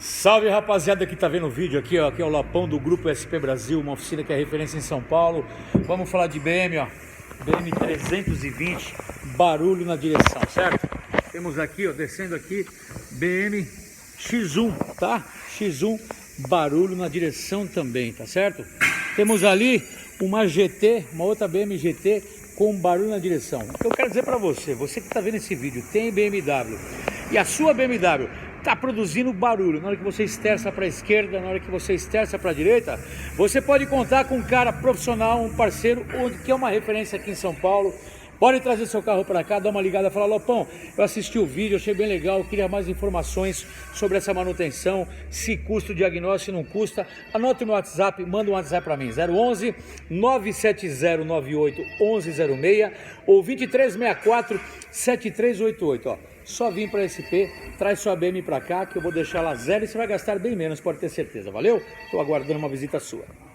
Salve, rapaziada que tá vendo o vídeo aqui, ó. Aqui é o Lopão do Grupo SP Brasil, uma oficina que é referência em São Paulo. Vamos falar de BM, ó. BM 320, barulho na direção, certo? Temos aqui, ó, descendo aqui, BM X1, tá? X1, barulho na direção também, tá certo? Temos ali uma GT, uma outra BM GT com barulho na direção. O que eu quero dizer pra você, você que tá vendo esse vídeo, tem BMW e a sua BMW está produzindo barulho, na hora que você esterça para a esquerda, na hora que você esterça para a direita, você pode contar com um cara profissional, um parceiro, que é uma referência aqui em São Paulo. Pode trazer seu carro para cá, dar uma ligada, falar: Lopão, eu assisti o vídeo, achei bem legal, queria mais informações sobre essa manutenção, se custa o diagnóstico, se não custa. Anote no WhatsApp, manda um WhatsApp para mim, 011 97098 1106 ou 2364 7388, ó. Só vim para SP, traz sua BM para cá que eu vou deixar ela zero e você vai gastar bem menos, pode ter certeza, valeu? Estou aguardando uma visita sua.